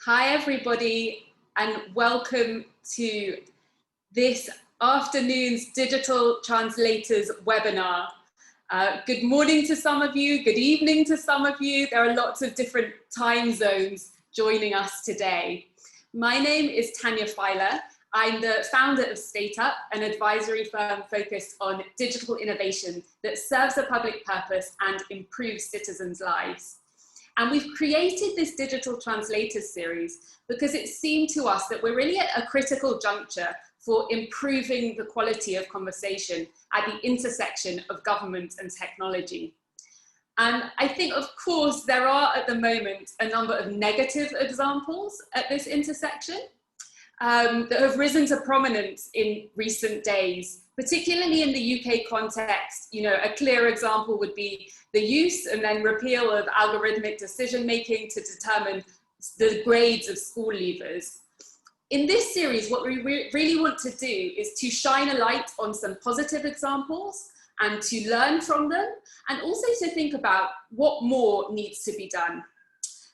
Hi everybody, and welcome to this afternoon's Digital Translators webinar. Good morning to some of you, good evening to some of you. There are lots of different time zones joining us today. My name is Tanya Filer. I'm the founder of StateUp, an advisory firm focused on digital innovation that serves a public purpose and improves citizens' lives. And we've created this Digital Translators series because it seemed to us that we're really at a critical juncture for improving the quality of conversation at the intersection of government and technology. And I think, of course, there are at the moment a number of negative examples at this intersection that have risen to prominence in recent days, particularly in the UK context. You know, a clear example would be the use and then repeal of algorithmic decision-making to determine the grades of school leavers. In this series, what we really want to do is to shine a light on some positive examples and to learn from them, and also to think about what more needs to be done.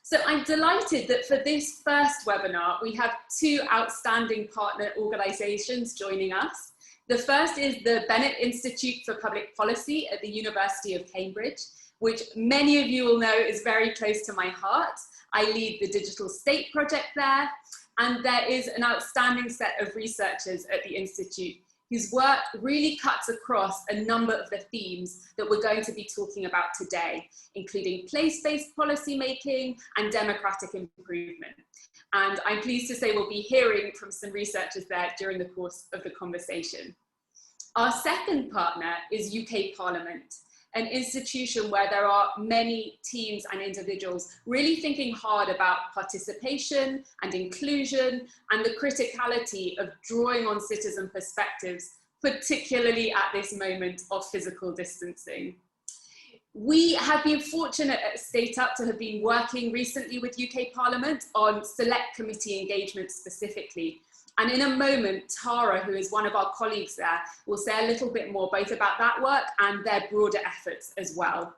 So I'm delighted that for this first webinar, we have two outstanding partner organisations joining us. The first is the Bennett Institute for Public Policy at the University of Cambridge, which many of you will know is very close to my heart. I lead the Digital State project there, and there is an outstanding set of researchers at the Institute whose work really cuts across a number of the themes that we're going to be talking about today, including place-based policy making and democratic improvement. And I'm pleased to say we'll be hearing from some researchers there during the course of the conversation. Our second partner is UK Parliament, an institution where there are many teams and individuals really thinking hard about participation and inclusion and the criticality of drawing on citizen perspectives, particularly at this moment of physical distancing. We have been fortunate at StateUp to have been working recently with UK Parliament on select committee engagement specifically. And in a moment, Tara, who is one of our colleagues there, will say a little bit more both about that work and their broader efforts as well.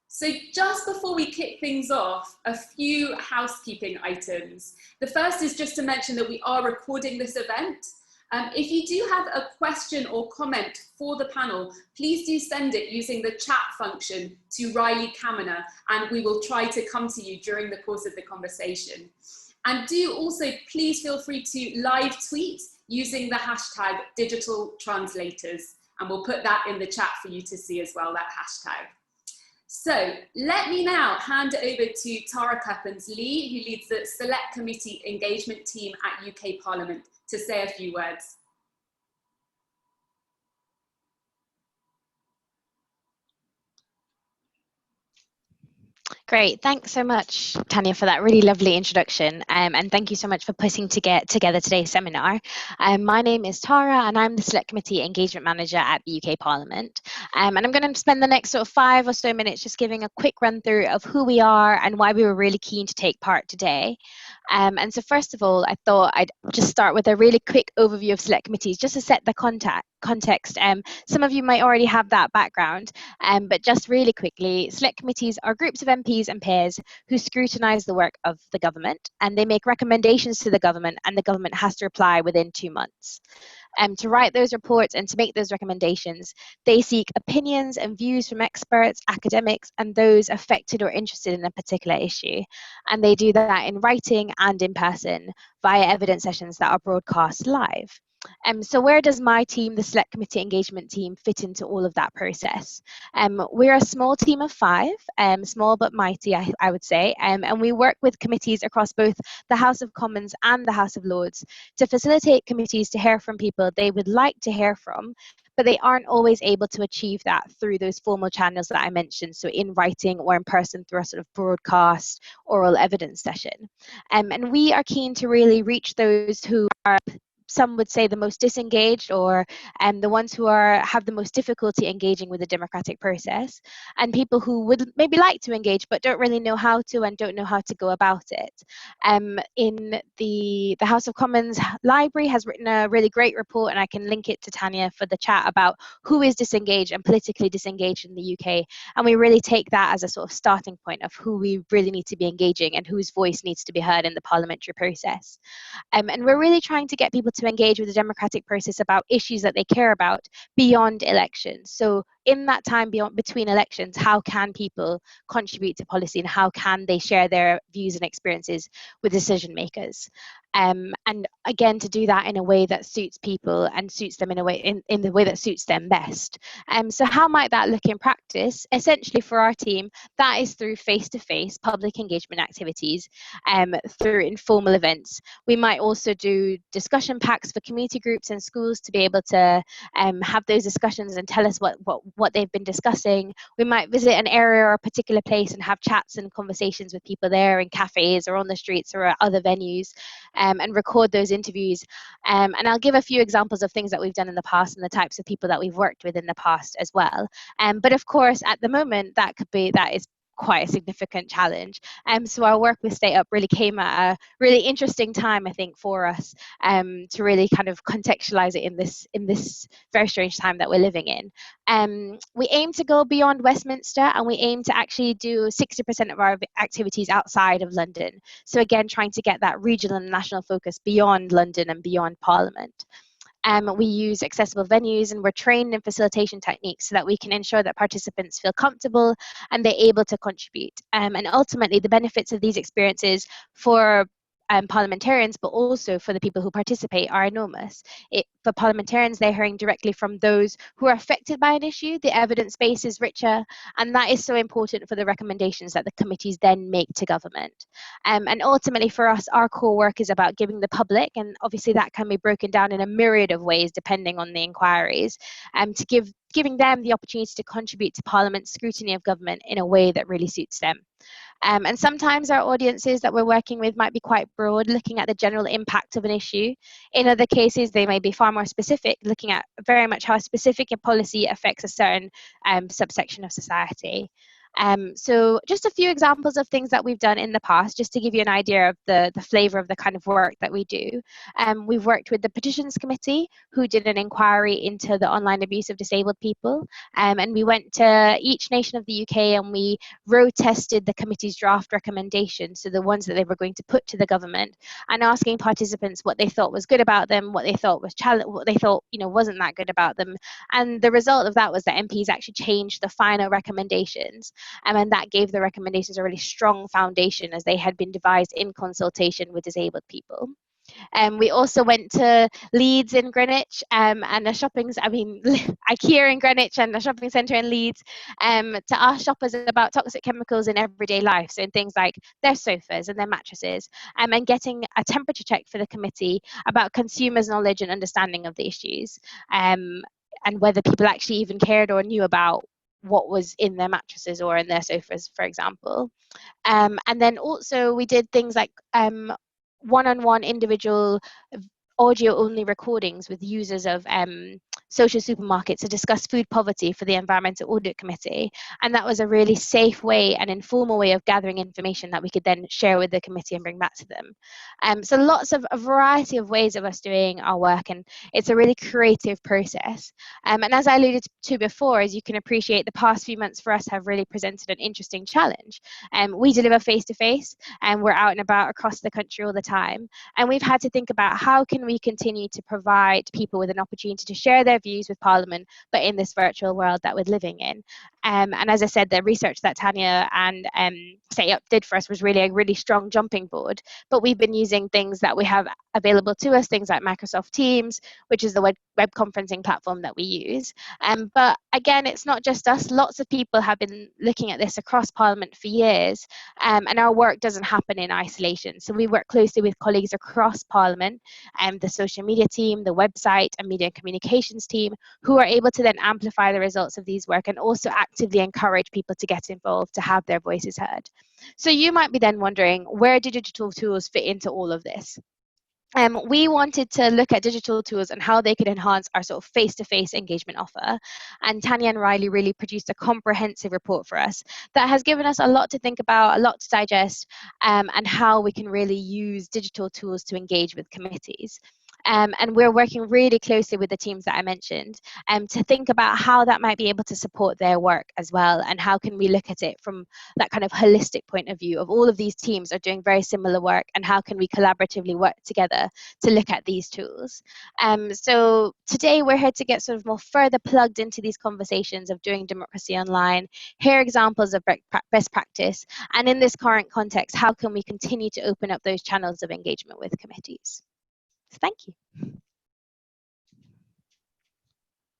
So just before we kick things off, a few housekeeping items. The first is just to mention that we are recording this event. If you do have a question or comment for the panel, please do send it using the chat function to Riley Kaminer, and we will try to come to you during the course of the conversation. And do also please feel free to live tweet using the hashtag Digital Translators, and we'll put that in the chat for you to see as well, that hashtag. So let me now hand over to Tara Cuppins-Lee, who leads the Select Committee Engagement Team at UK Parliament, to say a few words. Great, thanks so much, Tanya, for that really lovely introduction, and thank you so much for putting together today's seminar. My name is Tara, and I'm the Select Committee Engagement Manager at the UK Parliament. And I'm going to spend the next sort of 5 or so minutes just giving a quick run through of who we are and why we were really keen to take part today. And so first of all, I thought I'd just start with a really quick overview of select committees, just to set the context. Some of you might already have that background, but just really quickly, select committees are groups of MPs and peers who scrutinise the work of the government, and they make recommendations to the government, and the government has to reply within 2 months. To write those reports and to make those recommendations, they seek opinions and views from experts, academics, and those affected or interested in a particular issue. And they do that in writing and in person via evidence sessions that are broadcast live. So where does my team, the Select Committee Engagement Team, fit into all of that process? We're a small team of 5, small but mighty, I would say, and we work with committees across both the House of Commons and the House of Lords to facilitate committees to hear from people they would like to hear from, but they aren't always able to achieve that through those formal channels that I mentioned, so in writing or in person through a sort of broadcast oral evidence session. And we are keen to really reach those who are some would say the most disengaged, or the ones who have the most difficulty engaging with the democratic process, and people who would maybe like to engage but don't really know how to and don't know how to go about it. In the House of Commons library has written a really great report, and I can link it to Tanya for the chat, about who is disengaged and politically disengaged in the UK. And we really take that as a sort of starting point of who we really need to be engaging and whose voice needs to be heard in the parliamentary process. And we're really trying to get people to engage with the democratic process about issues that they care about beyond elections. So in that time between elections, how can people contribute to policy, and how can they share their views and experiences with decision makers? And again, to do that in a way that suits people and suits them in a way in the way that suits them best. So how might that look in practice? Essentially for our team, that is through face-to-face public engagement activities, through informal events. We might also do discussion packs for community groups and schools to be able to have those discussions and tell us what they've been discussing. We might visit an area or a particular place and have chats and conversations with people there in cafes or on the streets or at other venues, and record those interviews. And I'll give a few examples of things that we've done in the past and the types of people that we've worked with in the past as well. But of course, at the moment, that is quite a significant challenge. So our work with StateUp really came at a really interesting time, I think, for us, to really kind of contextualize it in this very strange time that we're living in. We aim to go beyond Westminster, and we aim to actually do 60% of our activities outside of London. So again, trying to get that regional and national focus beyond London and beyond Parliament. We use accessible venues, and we're trained in facilitation techniques so that we can ensure that participants feel comfortable and they're able to contribute. And ultimately, the benefits of these experiences for parliamentarians, but also for the people who participate, are enormous. For parliamentarians, they're hearing directly from those who are affected by an issue. The evidence base is richer, and that is so important for the recommendations that the committees then make to government. And ultimately for us, our core work is about giving the public, and obviously that can be broken down in a myriad of ways depending on the inquiries, giving them the opportunity to contribute to Parliament's scrutiny of government in a way that really suits them. And sometimes our audiences that we're working with might be quite broad, looking at the general impact of an issue. In other cases, they may be far more specific, looking at very much how a specific policy affects a certain subsection of society. So just a few examples of things that we've done in the past, just to give you an idea of the flavour of the kind of work that we do. We've worked with the Petitions Committee, who did an inquiry into the online abuse of disabled people. And we went to each nation of the UK and we road tested the committee's draft recommendations, so the ones that they were going to put to the government, and asking participants what they thought was good about them, what they thought was what they thought wasn't that good about them. And the result of that was that MPs actually changed the final recommendations. And that gave the recommendations a really strong foundation, as they had been devised in consultation with disabled people. We also went to Leeds in Greenwich, and IKEA in Greenwich and a shopping centre in Leeds, to ask shoppers about toxic chemicals in everyday life, so in things like their sofas and their mattresses, and getting a temperature check for the committee about consumers' knowledge and understanding of the issues, and whether people actually even cared or knew about what was in their mattresses or in their sofas, for example. And then also we did things like one-on-one individual audio-only recordings with users of social supermarkets to discuss food poverty for the Environmental Audit Committee. And that was a really safe way and informal way of gathering information that we could then share with the committee and bring back to them. So lots of a variety of ways of us doing our work, and it's a really creative process. And as I alluded to before, as you can appreciate, the past few months for us have really presented an interesting challenge. We deliver face-to-face, and we're out and about across the country all the time. And we've had to think about how can we continue to provide people with an opportunity to share their views with Parliament, but in this virtual world that we're living in. And as I said, the research that Tanya and StateUp did for us was really a really strong jumping board. But we've been using things that we have available to us, things like Microsoft Teams, which is the web conferencing platform that we use. But again, it's not just us. Lots of people have been looking at this across Parliament for years, and our work doesn't happen in isolation. So we work closely with colleagues across Parliament, the social media team, the website and media and communications team, who are able to then amplify the results of these work and also actively encourage people to get involved, to have their voices heard. So you might be then wondering, where do digital tools fit into all of this? we wanted to look at digital tools and how they could enhance our sort of face-to-face engagement offer. And Tanya and Riley really produced a comprehensive report for us that has given us a lot to think about, a lot to digest, and how we can really use digital tools to engage with committees. And we're working really closely with the teams that I mentioned to think about how that might be able to support their work as well, and how can we look at it from that kind of holistic point of view of all of these teams are doing very similar work, and how can we collaboratively work together to look at these tools. So today we're here to get sort of more further plugged into these conversations of doing democracy online, hear examples of best practice, and in this current context, how can we continue to open up those channels of engagement with committees? Thank you.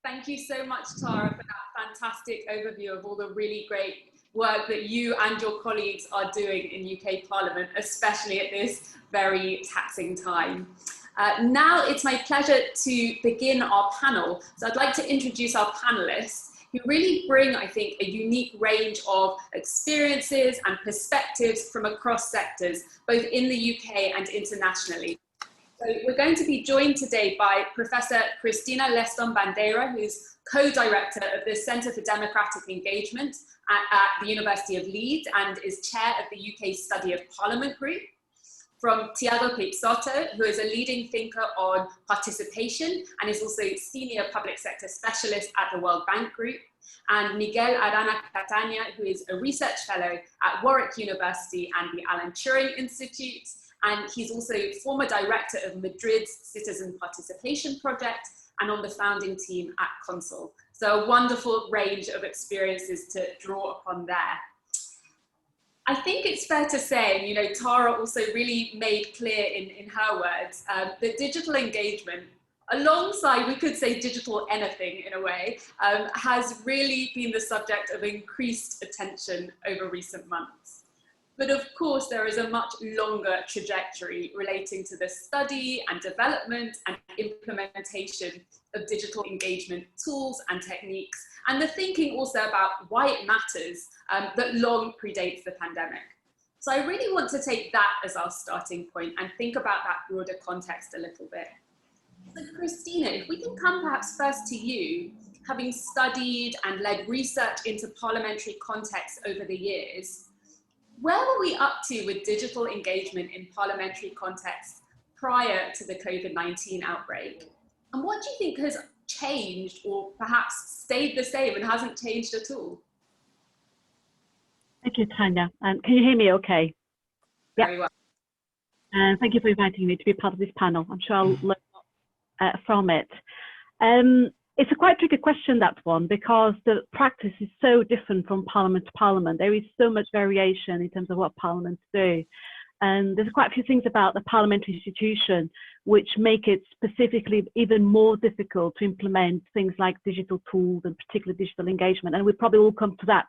Thank you so much, Tara, for that fantastic overview of all the really great work that you and your colleagues are doing in UK Parliament, especially at this very taxing time. Now it's my pleasure to begin our panel. So I'd like to introduce our panelists, who really bring, I think, a unique range of experiences and perspectives from across sectors, both in the UK and internationally. So we're going to be joined today by Professor Cristina Leston-Bandeira, who's co-director of the Centre for Democratic Engagement at the University of Leeds and is chair of the UK Study of Parliament Group. From Tiago, who is a leading thinker on participation and is also senior public sector specialist at the World Bank Group. And Miguel Arana, Catania, who is a research fellow at Warwick University and the Alan Turing Institute. And he's also former director of Madrid's Citizen Participation Project and on the founding team at Consul. So a wonderful range of experiences to draw upon there. I think it's fair to say, you know, Tara also really made clear in her words that digital engagement, alongside, we could say digital anything in a way, has really been the subject of increased attention over recent months. But of course, there is a much longer trajectory relating to the study and development and implementation of digital engagement tools and techniques, and the thinking also about why it matters that long predates the pandemic. So I really want to take that as our starting point and think about that broader context a little bit. So Cristina, if we can come perhaps first to you, having studied and led research into parliamentary contexts over the years, where were we up to with digital engagement in parliamentary contexts prior to the COVID-19 outbreak? And what do you think has changed or perhaps stayed the same and hasn't changed at all? Thank you, Tanya. Can you hear me okay? Very well. Thank you for inviting me to be part of this panel. I'm sure I'll learn from it. It's a quite tricky question, that one, because the practice is so different from parliament to parliament. There is so much variation in terms of what parliaments do. And there's quite a few things about the parliamentary institution which make it specifically even more difficult to implement things like digital tools and particularly digital engagement. And we probably will come to that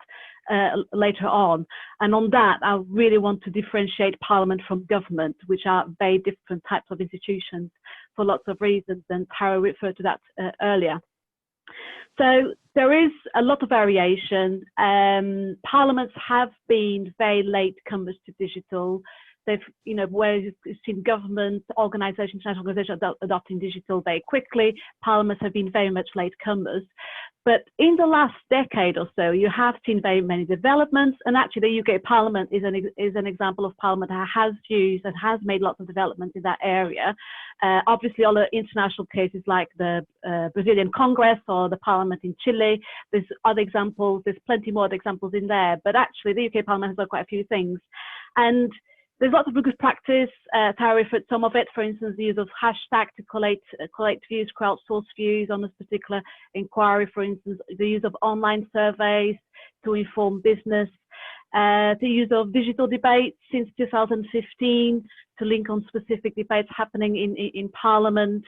later on. And on that, I really want to differentiate parliament from government, which are very different types of institutions for lots of reasons. And Tara referred to that earlier. So there is a lot of variation. Parliaments have been very late comers to digital. They've, you know, where you've seen government, organisations, international organisations adopting digital very quickly. Parliaments have been very much late comers. But in the last decade or so, you have seen very many developments. And actually, the UK Parliament is an example of Parliament that has used and has made lots of developments in that area. Obviously, all the international cases like the Brazilian Congress or the Parliament in Chile, there's other examples, there's plenty more examples in there. But actually, the UK Parliament has done quite a few things. And there's lots of good practice. Tara referred some of it, for instance, the use of hashtag to collect views, crowdsource views on this particular inquiry, for instance, the use of online surveys to inform business, the use of digital debates since 2015 to link on specific debates happening in Parliament.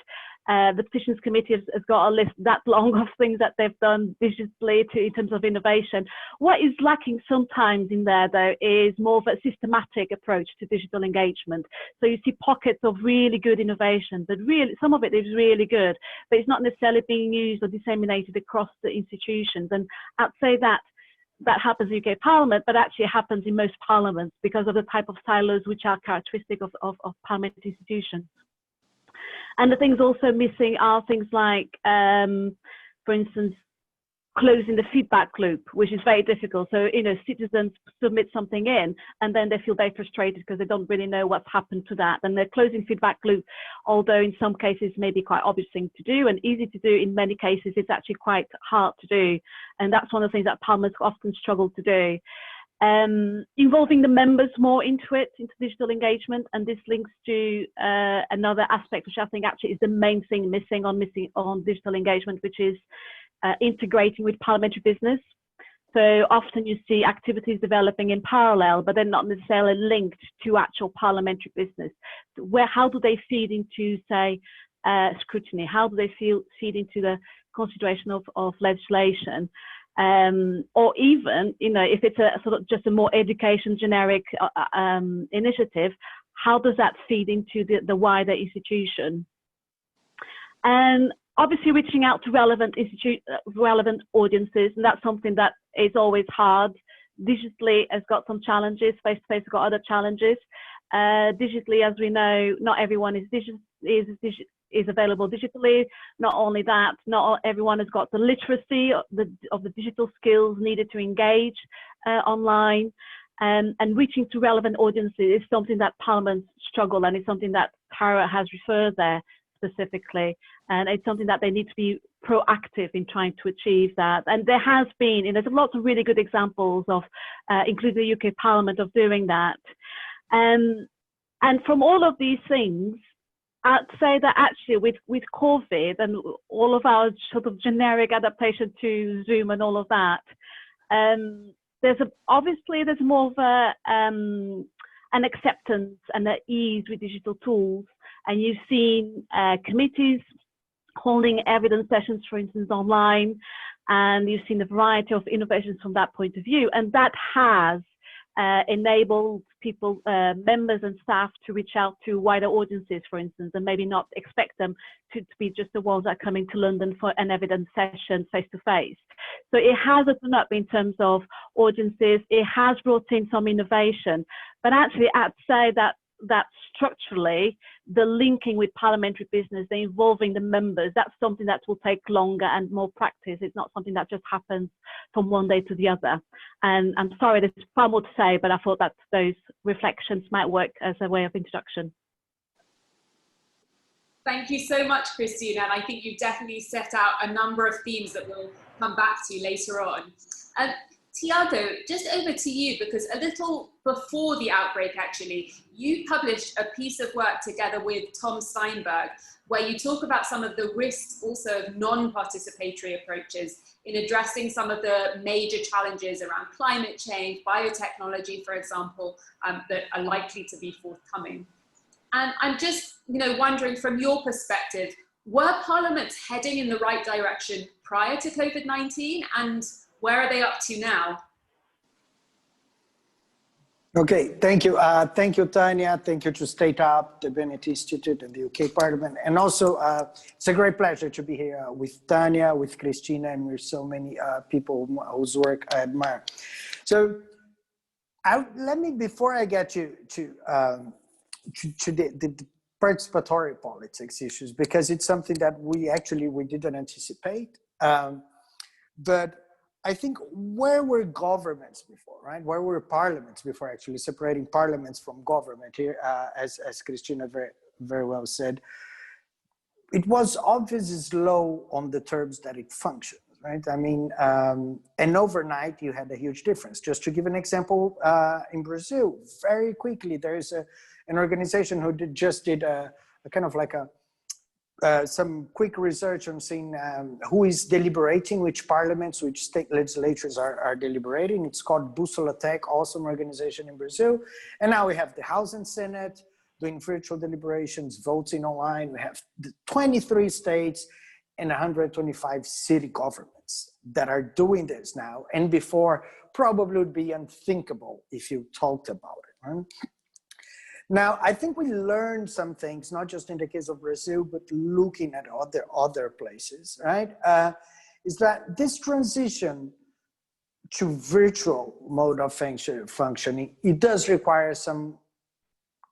The Petitions Committee has got a list that long of things that they've done digitally in terms of innovation. What is lacking sometimes in there, though, is more of a systematic approach to digital engagement. So you see pockets of really good innovation, but really some of it is really good, but it's not necessarily being used or disseminated across the institutions. And I'd say that happens in UK Parliament, but actually happens in most parliaments because of the type of silos which are characteristic of parliamentary institutions. And the things also missing are things like, for instance, closing the feedback loop, which is very difficult. So, you know, citizens submit something in and then they feel very frustrated because they don't really know what's happened to that. And the closing feedback loop, although in some cases may be quite obvious thing to do and easy to do, in many cases it's actually quite hard to do. And that's one of the things that parliaments often struggle to do. Involving the members more into it, into digital engagement, and this links to another aspect which I think actually is the main thing missing on digital engagement, which is integrating with parliamentary business. So often you see activities developing in parallel, but they're not necessarily linked to actual parliamentary business. So how do they feed into, say, scrutiny? How do they feed into the consideration of legislation? Or even, you know, if it's a sort of just a more education generic initiative, how does that feed into the wider institution? And obviously reaching out to relevant audiences, and that's something that is always hard. Digitally has got some challenges, face-to-face has got other challenges. Digitally, as we know, not everyone is available digitally. Not only that, not everyone has got the literacy of the digital skills needed to engage online. And reaching to relevant audiences is something that parliaments struggle, and it's something that Tara has referred there specifically. And it's something that they need to be proactive in trying to achieve that. And there has been, and there's lots of really good examples of, including the UK Parliament, of doing that. And from all of these things, I'd say that actually with COVID and all of our sort of generic adaptation to Zoom and all of that, obviously there's more of an acceptance and an ease with digital tools. And you've seen committees holding evidence sessions, for instance, online, and you've seen a variety of innovations from that point of view. And that has enabled people, members and staff, to reach out to wider audiences, for instance, and maybe not expect them to be just the ones that are coming to London for an evidence session face-to-face. So it has opened up in terms of audiences. It has brought in some innovation, but actually I'd say that structurally, the linking with parliamentary business, the involving the members, that's something that will take longer and more practice. It's not something that just happens from one day to the other. And I'm sorry, there's far more to say, but I thought that those reflections might work as a way of introduction. Thank you so much, Cristina. And I think you definitely set out a number of themes that we'll come back to later on. Tiago, just over to you, because a little before the outbreak, actually, you published a piece of work together with Tom Steinberg, where you talk about some of the risks also of non-participatory approaches in addressing some of the major challenges around climate change, biotechnology, for example, that are likely to be forthcoming. And I'm just, wondering from your perspective, were parliaments heading in the right direction prior to COVID-19, and where are they up to now? Okay, thank you. Thank you, Tanya. Thank you to StateUp, the Bennett Institute, and the UK Parliament. And also, it's a great pleasure to be here with Tanya, with Cristina, and with so many people whose work I admire. So, let me, before I get to the participatory politics issues, because it's something that we didn't anticipate. But I think where were governments before, right? Where were parliaments before, actually separating parliaments from government here, as Cristina very well said. It was obviously slow on the terms that it functions, right? I mean, and overnight you had a huge difference. Just to give an example, in Brazil, very quickly, there is an organization who just did a kind of like some quick research on seeing who is deliberating, which parliaments, which state legislatures are deliberating. It's called Bússola Tech, awesome organization in Brazil. And now we have the House and Senate doing virtual deliberations, voting online. We have 23 states and 125 city governments that are doing this now. And before, probably would be unthinkable if you talked about it, right? Now, I think we learned some things, not just in the case of Brazil, but looking at other places, right? Is that this transition to virtual mode of functioning, it does require some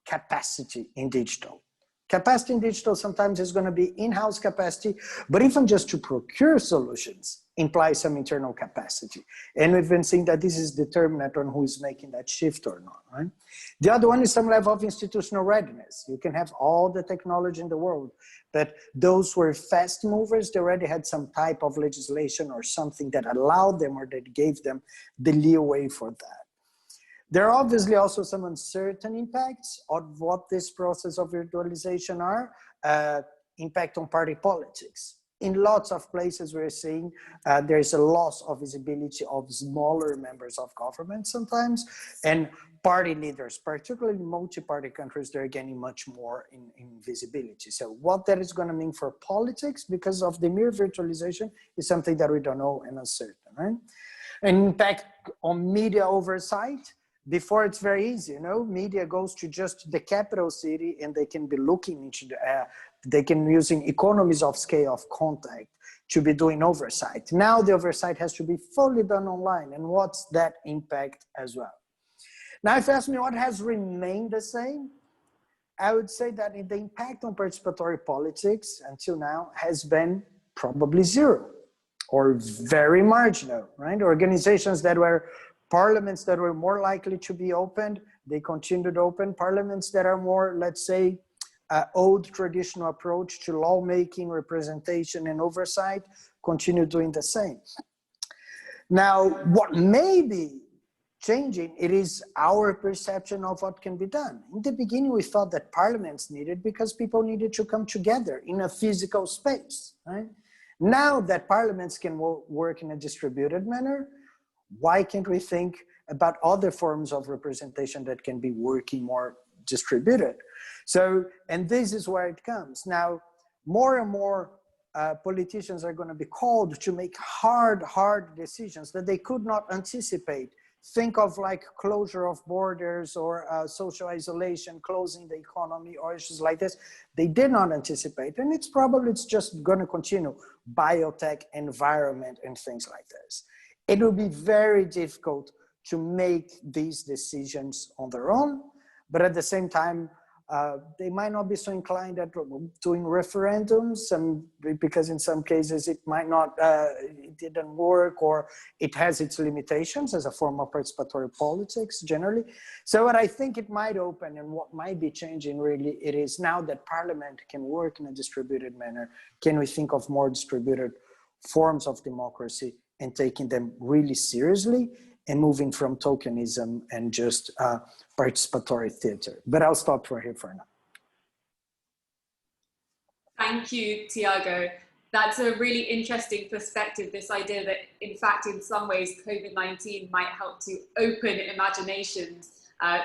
capacity in digital, Capacity in digital sometimes is going to be in-house capacity, but even just to procure solutions implies some internal capacity. And we've been seeing that this is determinant on who is making that shift or not, right? The other one is some level of institutional readiness. You can have all the technology in the world, but those who were fast movers, they already had some type of legislation or something that allowed them or that gave them the leeway for that. There are obviously also some uncertain impacts of what this process of virtualization are, impact on party politics. In lots of places we're seeing there's a loss of visibility of smaller members of government sometimes, and party leaders, particularly multi-party countries, they're getting much more in visibility. So what that is going to mean for politics because of the mere virtualization is something that we don't know and uncertain, right? An impact on media oversight. Before it's very easy, you know, media goes to just the capital city and they can be looking into the, they can using economies of scale of contact to be doing oversight. Now the oversight has to be fully done online, and what's that impact as well? Now if you ask me what has remained the same, I would say that the impact on participatory politics until now has been probably zero or very marginal, right? Organizations that were parliaments that were more likely to be opened, they continued open. Parliaments that are more, let's say, old traditional approach to lawmaking, representation, and oversight, continue doing the same. Now, what may be changing, it is our perception of what can be done. In the beginning, we thought that parliaments needed because people needed to come together in a physical space, right? Now that parliaments can work in a distributed manner, why can't we think about other forms of representation that can be working more distributed? So, and this is where it comes. Now, more and more politicians are going to be called to make hard decisions that they could not anticipate. Think of like closure of borders or social isolation, closing the economy or issues like this. They did not anticipate, and it's just going to continue. Biotech, environment, and things like this. It will be very difficult to make these decisions on their own, but at the same time, they might not be so inclined at doing referendums, because in some cases it might not, it didn't work, or it has its limitations as a form of participatory politics generally. So what I think it might open and what might be changing really, it is now that Parliament can work in a distributed manner, can we think of more distributed forms of democracy and taking them really seriously and moving from tokenism and just participatory theater. But I'll stop right here for now. Thank you, Tiago. That's a really interesting perspective, this idea that, in fact, in some ways, COVID-19 might help to open imaginations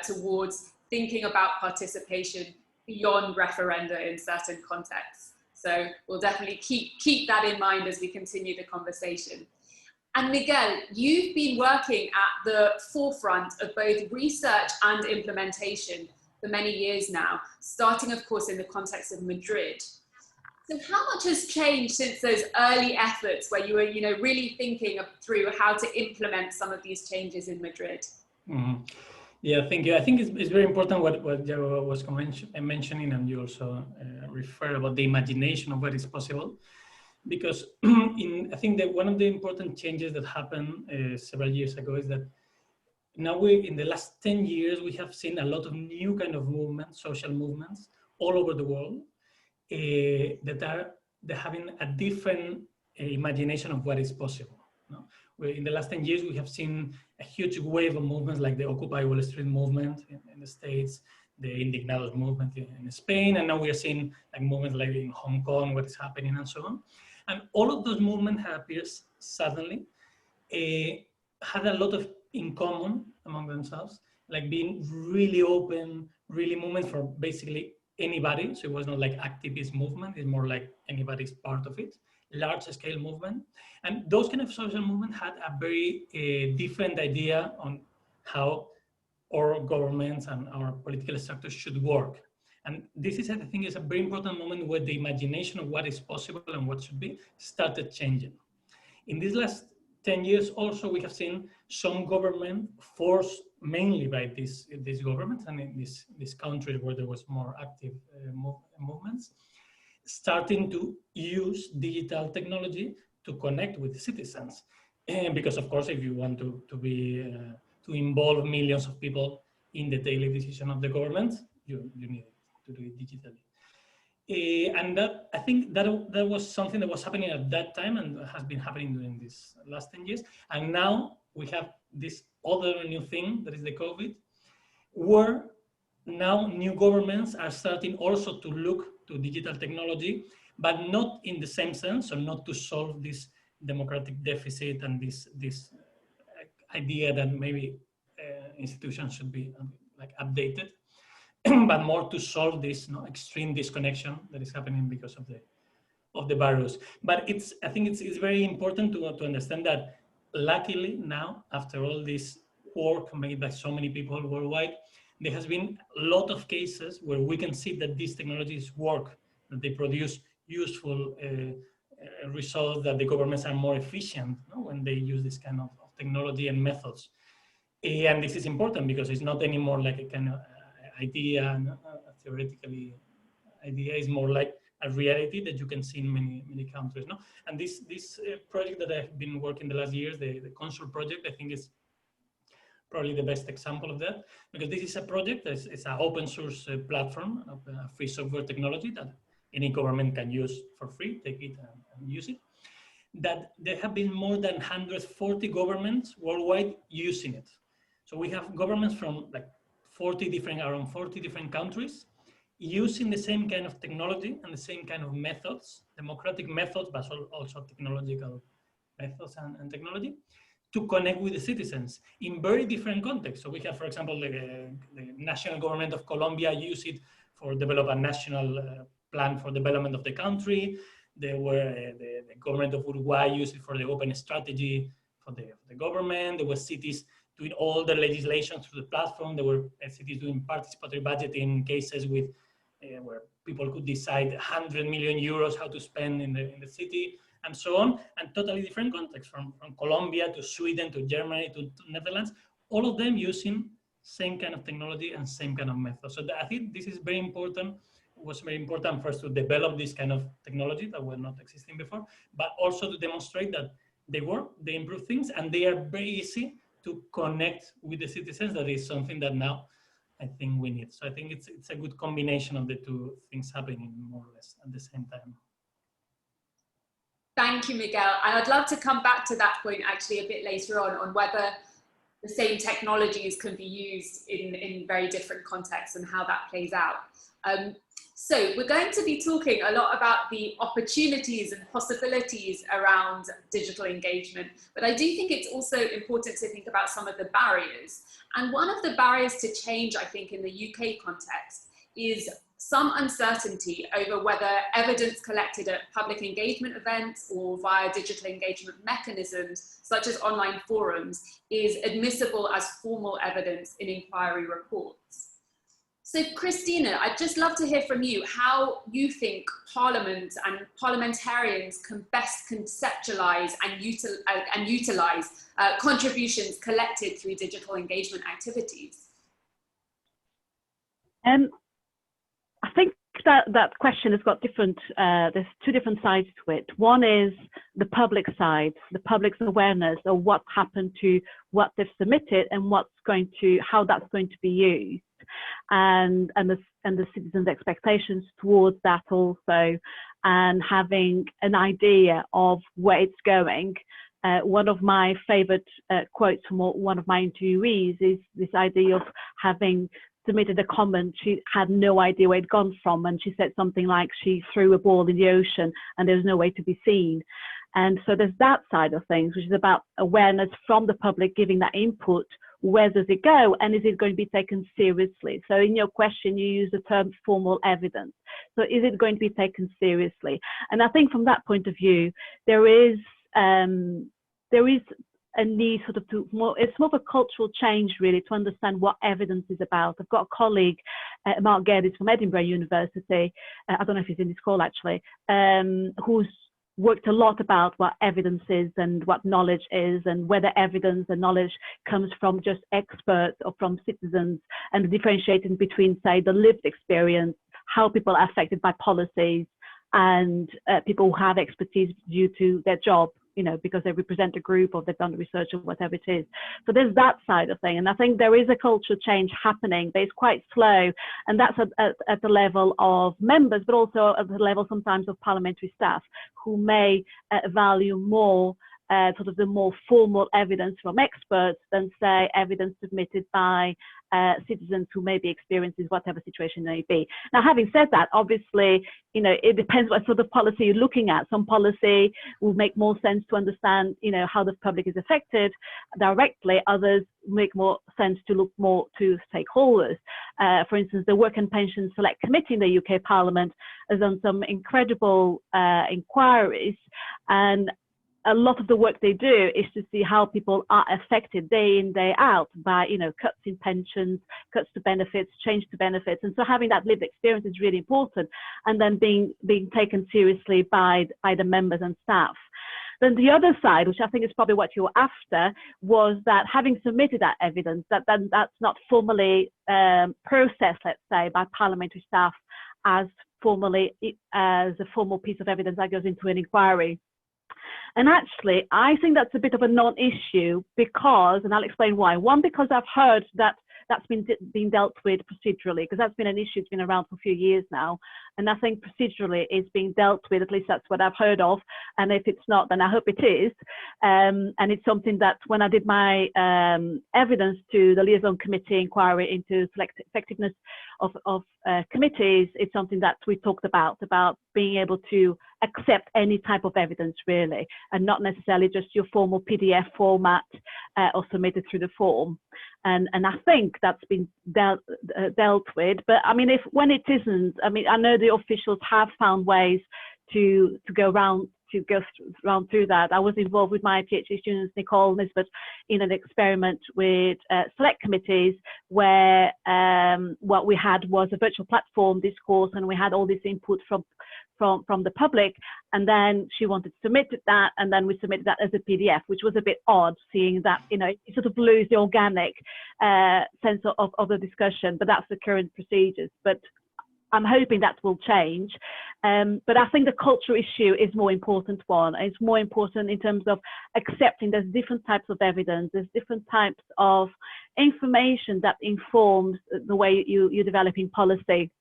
towards thinking about participation beyond referenda in certain contexts. So we'll definitely keep that in mind as we continue the conversation. And Miguel, you've been working at the forefront of both research and implementation for many years now, starting, of course, in the context of Madrid. So how much has changed since those early efforts where you were, really thinking through how to implement some of these changes in Madrid? Mm-hmm. Yeah, thank you. I think it's very important what Tiago was mentioning, and you also refer about the imagination of what is possible. Because I think that one of the important changes that happened several years ago is that now in the last 10 years, we have seen a lot of new kind of movements, social movements all over the world they're having a different imagination of what is possible. No? In the last 10 years, we have seen a huge wave of movements like the Occupy Wall Street movement in the States, the Indignados movement in Spain, and now we are seeing like movements like in Hong Kong, what is happening and so on. And all of those movements have appeared suddenly, had a lot of in common among themselves, like being really open, really movement for basically anybody. So it was not like activist movement, it's more like anybody's part of it, large scale movement. And those kind of social movement had a very different idea on how our governments and our political structures should work. And this is, I think, is a very important moment where the imagination of what is possible and what should be started changing. In these last 10 years also, we have seen some government forced mainly by these governments and in these countries where there was more active movements, starting to use digital technology to connect with the citizens. And because of course, if you want to involve millions of people in the daily decision of the government, you need to do it digitally. And that, I think that was something that was happening at that time and has been happening during these last 10 years. And now we have this other new thing that is the COVID, where now new governments are starting also to look to digital technology, but not in the same sense, or not to solve this democratic deficit and this idea that maybe institutions should be like updated, but more to solve this extreme disconnection that is happening because of the virus. But I think it's very important to understand that luckily now, after all this work made by so many people worldwide, there has been a lot of cases where we can see that these technologies work, that they produce useful results, that the governments are more efficient when they use this kind of technology and methods. And this is important because it's not anymore like a kind of idea, theoretically idea, is more like a reality that you can see in many countries. No? And this project that I've been working the last years, the Consul project, I think is probably the best example of that, because this is a project that's it's an open source platform of free software technology that any government can use for free, take it and use it. That there have been more than 140 governments worldwide using it. So we have governments from like around 40 different countries using the same kind of technology and the same kind of methods, democratic methods, but also technological methods and technology, to connect with the citizens in very different contexts. So we have, for example, the national government of Colombia use it for develop a national plan for development of the country. There were the government of Uruguay used it for the open strategy for the government. There were cities doing all the legislation through the platform. There were cities doing participatory budgeting cases with where people could decide 100 million euros how to spend in the city, and so on, and totally different contexts, from Colombia to Sweden to Germany to Netherlands, all of them using same kind of technology and same kind of method. So I think this is very important. It was very important first to develop this kind of technology that were not existing before, but also to demonstrate that they work, they improve things, and they are very easy to connect with the citizens. That is something that now I think we need. So I think it's a good combination of the two things happening more or less at the same time. Thank you, Miguel. And I'd love to come back to that point actually a bit later on whether the same technologies can be used in very different contexts and how that plays out. So we're going to be talking a lot about the opportunities and possibilities around digital engagement, but I do think it's also important to think about some of the barriers. And one of the barriers to change, I think, in the UK context is some uncertainty over whether evidence collected at public engagement events or via digital engagement mechanisms, such as online forums, is admissible as formal evidence in inquiry reports. So Cristina, I'd just love to hear from you how you think Parliament and parliamentarians can best conceptualize and utilize contributions collected through digital engagement activities. I think that question has got different, there's two different sides to it. One is the public side, the public's awareness of what happened to what they've submitted and how that's going to be used. And the citizens' expectations towards that also, and having an idea of where it's going. One of my favorite quotes from one of my interviewees is this idea of having submitted a comment. She had no idea where it'd gone from, and she said something like she threw a ball in the ocean and there's no way to be seen. And so there's that side of things, which is about awareness from the public, giving that input. Where does it go, and is it going to be taken seriously? So in your question, you use the term formal evidence. So is it going to be taken seriously? And I think from that point of view, there is a need sort of it's more of a cultural change really, to understand what evidence is about. I've got a colleague, Mark Geddes from Edinburgh University, I don't know if he's in this call actually, who's worked a lot about what evidence is and what knowledge is, and whether evidence and knowledge comes from just experts or from citizens, and differentiating between, say, the lived experience, how people are affected by policies, and people who have expertise due to their job, you know, because they represent a group or they've done research or whatever it is. So there's that side of thing. And I think there is a cultural change happening, but it's quite slow. And that's at the level of members, but also at the level sometimes of parliamentary staff, who may value more sort of the more formal evidence from experts than, say, evidence submitted by citizens who may be experiencing whatever situation may be. Now, having said that, obviously, you know, it depends what sort of policy you're looking at. Some policy will make more sense to understand, you know, how the public is affected directly. Others make more sense to look more to stakeholders. For instance, the Work and Pension Select Committee in the UK Parliament has done some incredible inquiries, and a lot of the work they do is to see how people are affected day in, day out by, you know, cuts in pensions, cuts to benefits, change to benefits. And so having that lived experience is really important, and then being taken seriously by the members and staff. Then the other side, which I think is probably what you were after, was that having submitted that evidence, that's not formally processed, let's say, by parliamentary staff as a formal piece of evidence that goes into an inquiry. And actually, I think that's a bit of a non-issue because, and I'll explain why. One, because I've heard that that's been dealt with procedurally, because that's been an issue that's been around for a few years now. And I think procedurally it's being dealt with, at least that's what I've heard of. And if it's not, then I hope it is. And it's something that when I did my evidence to the liaison committee inquiry into effectiveness of committees, it's something that we talked about being able to accept any type of evidence really, and not necessarily just your formal PDF format or submitted through the form. And I think that's been dealt with. But I mean, when it isn't, I mean, I know the officials have found ways to go round through that. I was involved with my PhD students, Nicole and Nisbet, in an experiment with select committees where what we had was a virtual platform discourse, and we had all this input from the public, and then she wanted to submit that, and then we submitted that as a PDF, which was a bit odd, seeing that, you know, you sort of lose the organic sense of the discussion, but that's the current procedures. But I'm hoping that will change. But I think the cultural issue is more important one. It's more important in terms of accepting there's different types of evidence, there's different types of information that informs the way you're developing policy.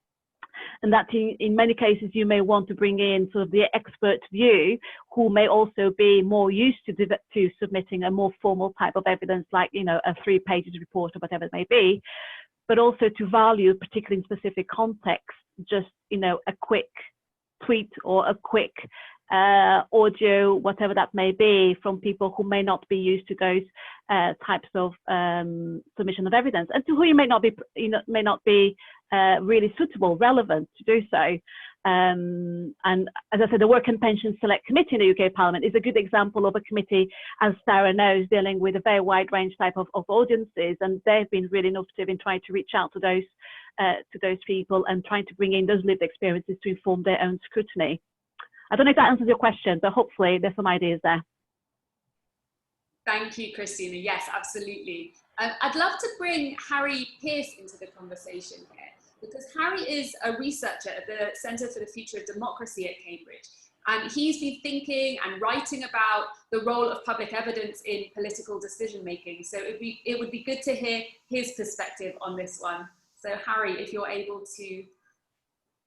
And that in many cases you may want to bring in sort of the expert view, who may also be more used to submitting a more formal type of evidence, like, you know, a 3-page report or whatever it may be, but also to value, particularly in specific contexts, just, you know, a quick tweet or a quick audio, whatever that may be, from people who may not be used to those types of submission of evidence, and to who you may not be really suitable, relevant to do so. And as I said, the Work and Pension Select Committee in the UK Parliament is a good example of a committee, as Sarah knows, dealing with a very wide range type of audiences, and they've been really innovative in trying to reach out to those people and trying to bring in those lived experiences to inform their own scrutiny. I don't know if that answers your question, but hopefully there's some ideas there. Thank you, Cristina. Yes, absolutely. I'd love to bring Harry Pearse into the conversation here, because Harry is a researcher at the Centre for the Future of Democracy at Cambridge. And he's been thinking and writing about the role of public evidence in political decision-making. So it would be good to hear his perspective on this one. So Harry, if you're able to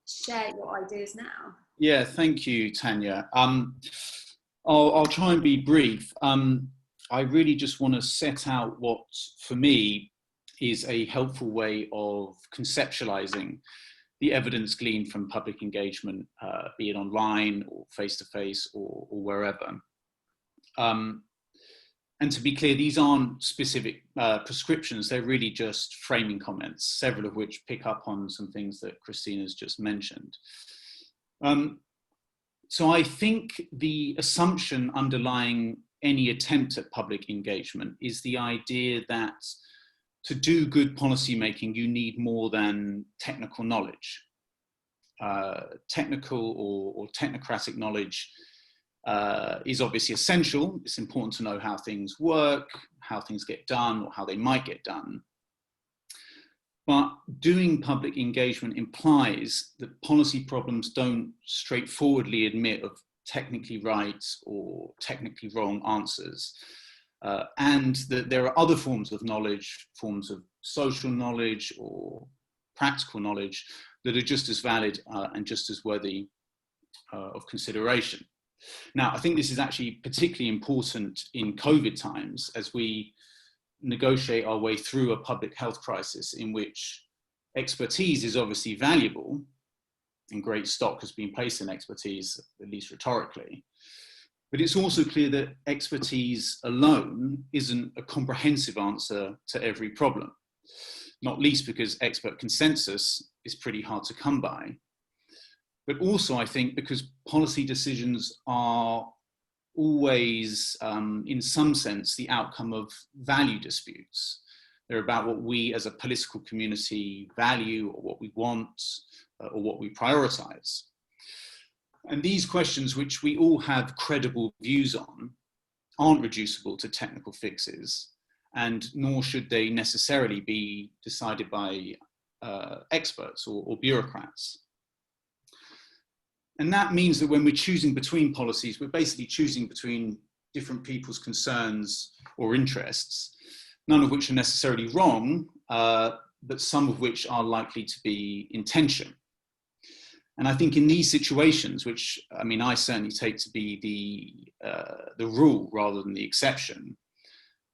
share your ideas now. Yeah, thank you, Tanya. I'll try and be brief. I really just want to set out what, for me, is a helpful way of conceptualizing the evidence gleaned from public engagement, be it online or face-to-face or wherever. And to be clear, these aren't specific prescriptions, they're really just framing comments, several of which pick up on some things that Christina's just mentioned. So I think the assumption underlying any attempt at public engagement is the idea that to do good policy making, you need more than technical knowledge. Technical or technocratic knowledge is obviously essential. It's important to know how things work, how things get done, or how they might get done. But doing public engagement implies that policy problems don't straightforwardly admit of technically right or technically wrong answers. And that there are other forms of knowledge, forms of social knowledge or practical knowledge that are just as valid and just as worthy of consideration. Now, I think this is actually particularly important in COVID times as we negotiate our way through a public health crisis in which expertise is obviously valuable, and great stock has been placed in expertise, at least rhetorically. But it's also clear that expertise alone isn't a comprehensive answer to every problem, not least because expert consensus is pretty hard to come by. But also, I think, because policy decisions are always, in some sense, the outcome of value disputes. They're about what we as a political community value, or what we want, or what we prioritize. And these questions, which we all have credible views on, aren't reducible to technical fixes, and nor should they necessarily be decided by experts or bureaucrats. And that means that when we're choosing between policies, we're basically choosing between different people's concerns or interests, none of which are necessarily wrong, but some of which are likely to be in tension. And I think in these situations, which I mean, I certainly take to be the rule rather than the exception,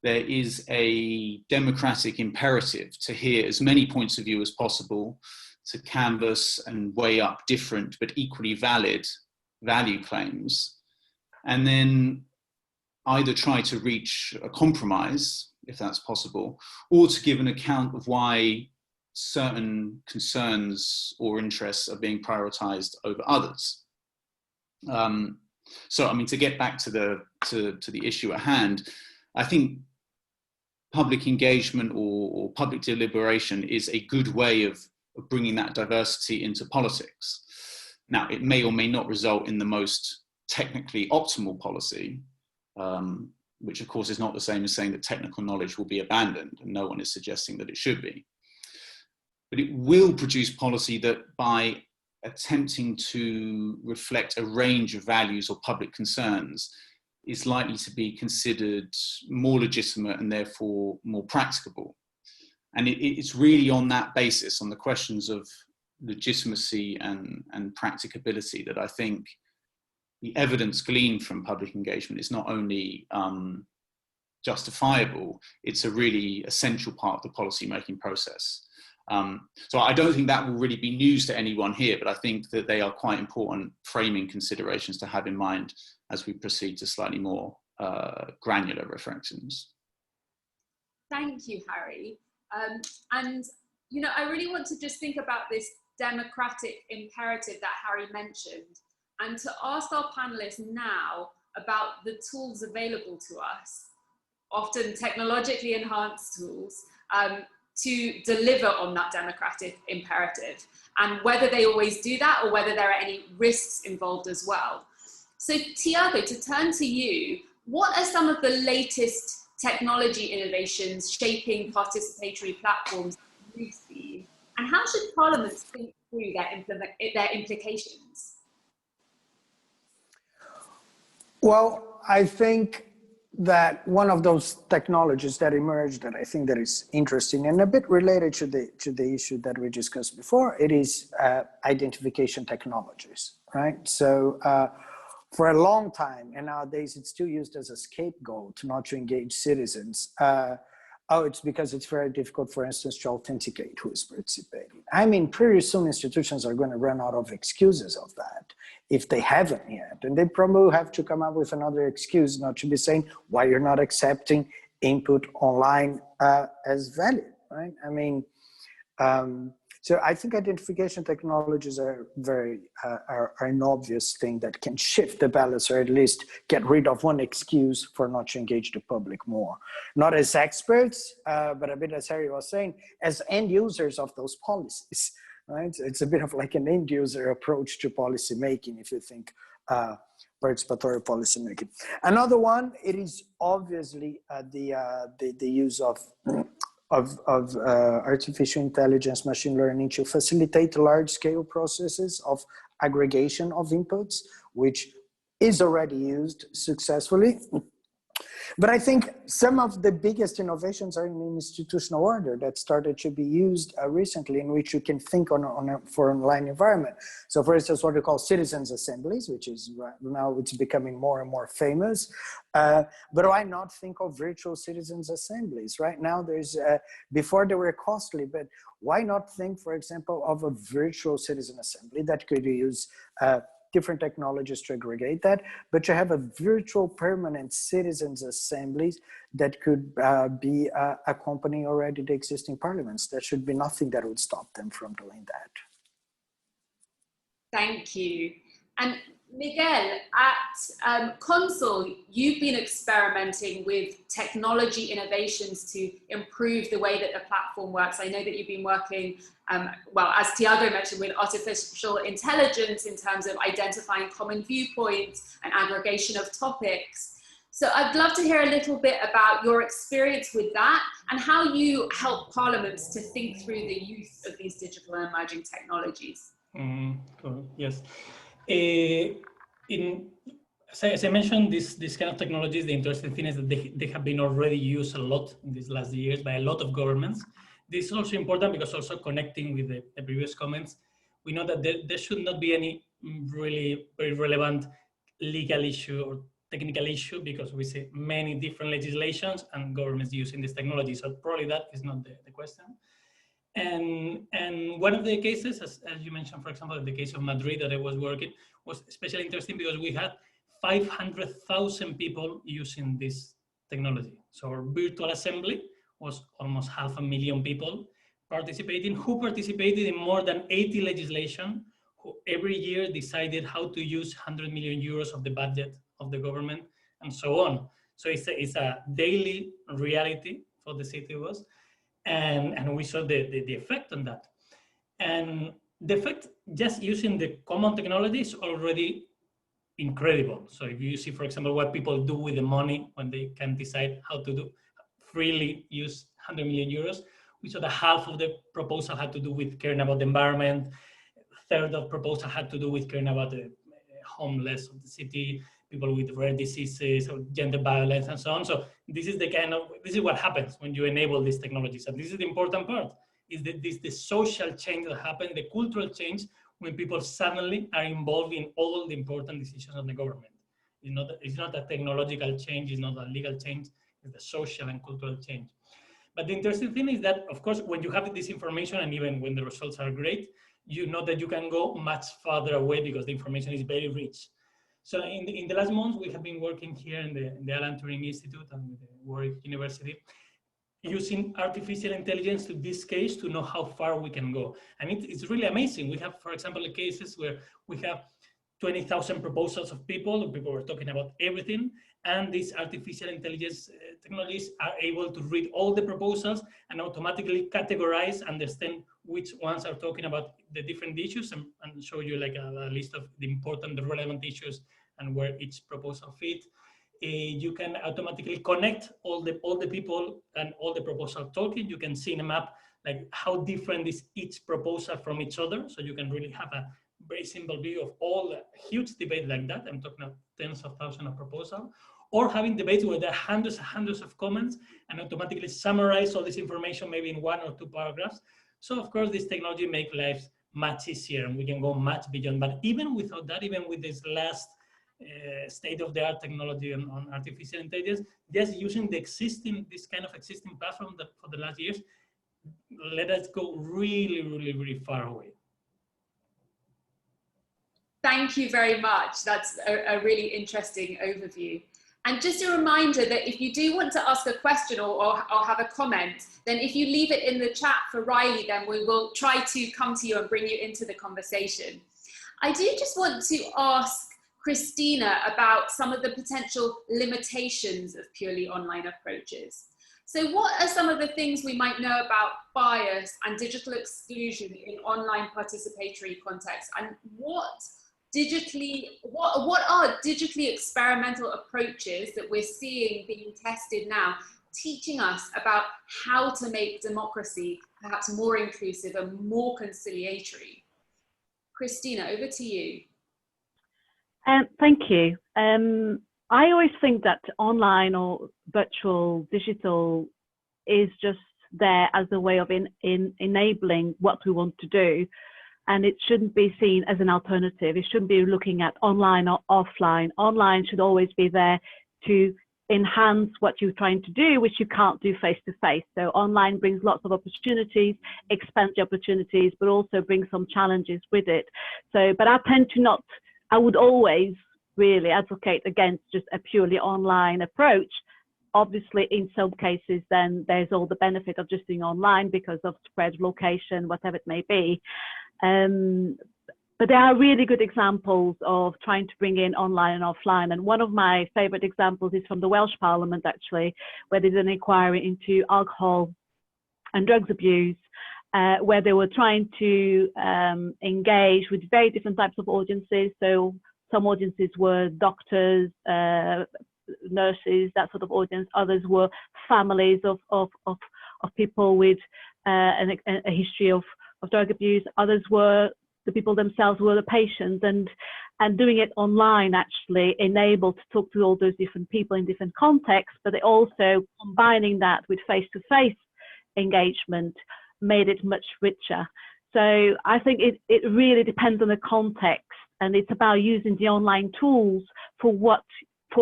there is a democratic imperative to hear as many points of view as possible, to canvass and weigh up different but equally valid value claims, and then either try to reach a compromise, if that's possible, or to give an account of why certain concerns or interests are being prioritized over others. So, I mean, to get back to the issue at hand, I think public engagement or public deliberation is a good way of bringing that diversity into politics. Now, it may or may not result in the most technically optimal policy, which of course is not the same as saying that technical knowledge will be abandoned, and no one is suggesting that it should be. But it will produce policy that, by attempting to reflect a range of values or public concerns, is likely to be considered more legitimate and therefore more practicable. And it's really on that basis, on the questions of legitimacy and practicability, that I think the evidence gleaned from public engagement is not only justifiable, it's a really essential part of the policy-making process. So I don't think that will really be news to anyone here, but I think that they are quite important framing considerations to have in mind as we proceed to slightly more granular reflections. Thank you, Harry. And, you know, I really want to just think about this democratic imperative that Harry mentioned, and to ask our panelists now about the tools available to us, often technologically enhanced tools, to deliver on that democratic imperative, and whether they always do that or whether there are any risks involved as well. So Tiago, to turn to you, what are some of the latest technology innovations shaping participatory platforms recently, and how should parliaments think through their implications? Well, I think that one of those technologies that emerged that I think that is interesting and a bit related to the issue that we discussed before, it is identification technologies, right? So for a long time, and nowadays it's still used as a scapegoat not to engage citizens. Oh, it's because it's very difficult, for instance, to authenticate who is participating. I mean, pretty soon institutions are going to run out of excuses of that, if they haven't yet. And they probably have to come up with another excuse not to be saying why you're not accepting input online as valid, right? I mean, so I think identification technologies are are an obvious thing that can shift the balance, or at least get rid of one excuse for not to engage the public more. Not as experts, but a bit as Harry was saying, as end users of those policies, right? It's a bit of like an end user approach to policy making, if you think participatory policymaking. Another one, it is obviously the use of artificial intelligence, machine learning to facilitate large-scale processes of aggregation of inputs, which is already used successfully. But I think some of the biggest innovations are in institutional order that started to be used recently, in which you can think for an online environment. So for instance, what we call citizens' assemblies, which is now it's becoming more and more famous. But why not think of virtual citizens' assemblies? Right now, there's, before they were costly, but why not think, for example, of a virtual citizen assembly that could use different technologies to aggregate that, but you have a virtual permanent citizens assemblies that could be accompanying already the existing parliaments. There should be nothing that would stop them from doing that. Thank you. And Miguel, at Consul, you've been experimenting with technology innovations to improve the way that the platform works. I know that you've been working, well, as Tiago mentioned, with artificial intelligence in terms of identifying common viewpoints and aggregation of topics. So I'd love to hear a little bit about your experience with that and how you help parliaments to think through the use of these digital and emerging technologies. Cool. Yes. As I mentioned, this kind of technologies, the interesting thing is that they have been already used a lot in these last years by a lot of governments. This is also important because also connecting with the previous comments, we know that there should not be any really very relevant legal issue or technical issue because we see many different legislations and governments using this technology. So probably that is not the question. And one of the cases, as you mentioned, for example, the case of Madrid that I was working, was especially interesting because we had 500,000 people using this technology. So our virtual assembly was almost 500,000 people participating, who participated in more than 80 legislation, who every year decided how to use 100 million euros of the budget of the government and so on. So it's a daily reality for the city of us. And we saw the effect on that. And the effect just using the common technology is already incredible. So if you see, for example, what people do with the money when they can decide how to freely use 100 million euros, we saw that half of the proposal had to do with caring about the environment, a third of proposal had to do with caring about the homeless of the city, people with rare diseases or gender violence and so on. So this is what happens when you enable these technologies. And this is the important part, is that the social change that happens, the cultural change, when people suddenly are involved in all the important decisions of the government. It's not a technological change, it's not a legal change, it's the social and cultural change. But the interesting thing is that, of course, when you have this information and even when the results are great, you know that you can go much farther away because the information is very rich. So in the last months, we have been working here in the Alan Turing Institute and with the Warwick University, using artificial intelligence to this case to know how far we can go. And it's really amazing. We have, for example, cases where we have 20,000 proposals of people were talking about everything, and these artificial intelligence technologies are able to read all the proposals and automatically categorize, understand which ones are talking about the different issues, and show you like a list of the important, the relevant issues and where each proposal fit. You can automatically connect all the people and all the proposal talking. You can see in a map like how different is each proposal from each other, so you can really have a very simple view of all the huge debate like that. I'm talking about tens of thousands of proposals, or having debates where there are hundreds and hundreds of comments and automatically summarize all this information maybe in 1 or 2 paragraphs. So of course, this technology makes lives much easier and we can go much beyond. But even without that, even with this last state-of-the-art technology on artificial intelligence, just using this kind of existing platform that for the last years, let us go really, really, really far away. Thank you very much. That's a really interesting overview. And just a reminder that if you do want to ask a question or have a comment, then if you leave it in the chat for Riley, then we will try to come to you and bring you into the conversation. I do just want to ask Cristina about some of the potential limitations of purely online approaches. So what are some of the things we might know about bias and digital exclusion in online participatory contexts? And what what are digitally experimental approaches that we're seeing being tested now, teaching us about how to make democracy perhaps more inclusive and more conciliatory? Cristina, over to you. Thank you. I always think that online or virtual, digital is just there as a way of enabling what we want to do. And it shouldn't be seen as an alternative. It shouldn't be looking at online or offline. Online should always be there to enhance what you're trying to do, which you can't do face to face. So online brings lots of opportunities, expands the opportunities, but also brings some challenges with it. So, but I would always really advocate against just a purely online approach. Obviously, in some cases, then there's all the benefit of just doing online because of spread, location, whatever it may be. But there are really good examples of trying to bring in online and offline. And one of my favorite examples is from the Welsh Parliament, actually, where they did an inquiry into alcohol and drugs abuse, where they were trying to engage with very different types of audiences. So some audiences were doctors, nurses, that sort of audience. Others were families of people with a history of drug abuse. Others were the people themselves were the patients, and doing it online actually enabled to talk to all those different people in different contexts, but they also combining that with face-to-face engagement made it much richer. So I think it really depends on the context, and it's about using the online tools to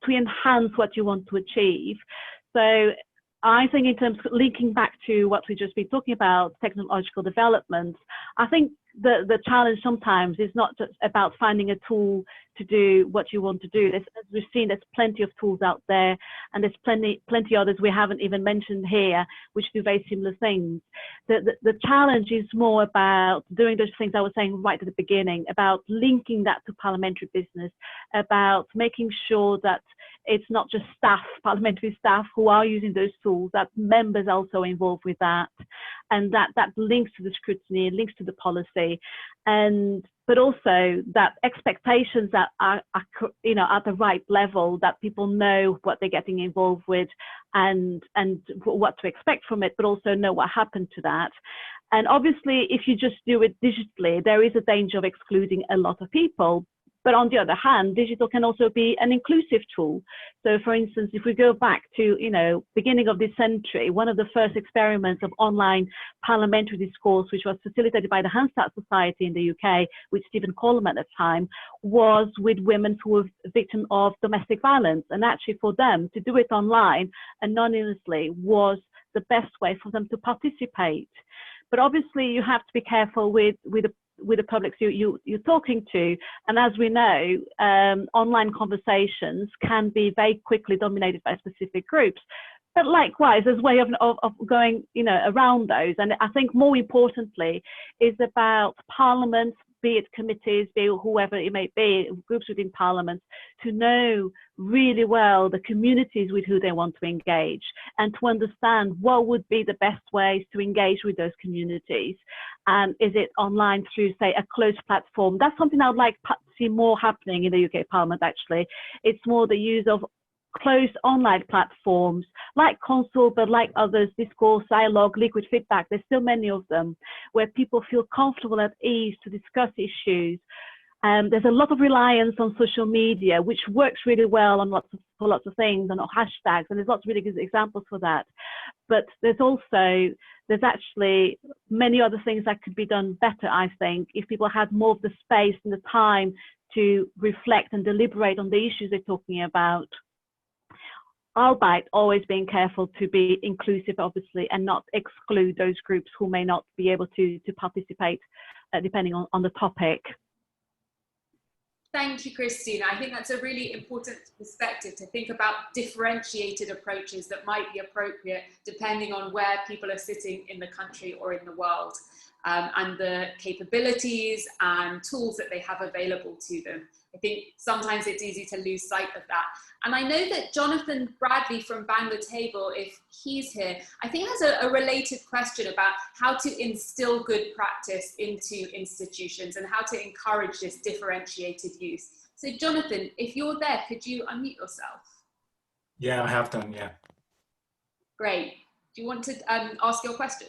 enhance what you want to achieve. So I think in terms of linking back to what we've just been talking about, technological development, I think the challenge sometimes is not just about finding a tool to do what you want to do. As we've seen, there's plenty of tools out there, and there's plenty others we haven't even mentioned here, which do very similar things. The challenge is more about doing those things I was saying right at the beginning, about linking that to parliamentary business, about making sure that it's not just staff, parliamentary staff who are using those tools, that members are also involved with that, and that links to the scrutiny, links to the policy, but also that expectations that are at the right level, that people know what they're getting involved with and what to expect from it, but also know what happened to that. And obviously, if you just do it digitally, there is a danger of excluding a lot of people. But on the other hand, digital can also be an inclusive tool. So for instance, if we go back to, beginning of this century, one of the first experiments of online parliamentary discourse, which was facilitated by the Hansard Society in the UK, with Stephen Coleman at the time, was with women who were victims of domestic violence. And actually for them to do it online anonymously was the best way for them to participate. But obviously you have to be careful with the public you're talking to. And as we know, online conversations can be very quickly dominated by specific groups. But likewise, there's a way of going, around those. And I think more importantly is about parliaments, be it committees, be it whoever it may be, groups within parliaments, to know really well the communities with who they want to engage, and to understand what would be the best ways to engage with those communities. And is it online through, say, a closed platform? That's something I would like to see more happening in the UK Parliament, actually. It's more the use of closed online platforms like Consul, but like others, Discourse, Dialogue, Liquid Feedback. There's still many of them where people feel comfortable at ease to discuss issues. There's a lot of reliance on social media, which works really well on for lots of things, and on hashtags, and there's lots of really good examples for that. But there's actually many other things that could be done better, I think, if people had more of the space and the time to reflect and deliberate on the issues they're talking about. Albeit always being careful to be inclusive, obviously, and not exclude those groups who may not be able to participate, depending on the topic. Thank you, Cristina. I think that's a really important perspective, to think about differentiated approaches that might be appropriate depending on where people are sitting in the country or in the world. and the capabilities and tools that they have available to them. I think sometimes it's easy to lose sight of that. And I know that Jonathan Bradley from Bang the Table, if he's here, I think has a related question about how to instill good practice into institutions and how to encourage this differentiated use. So Jonathan, if you're there, could you unmute yourself? Yeah, I have done, yeah. Great. Do you want to ask your question?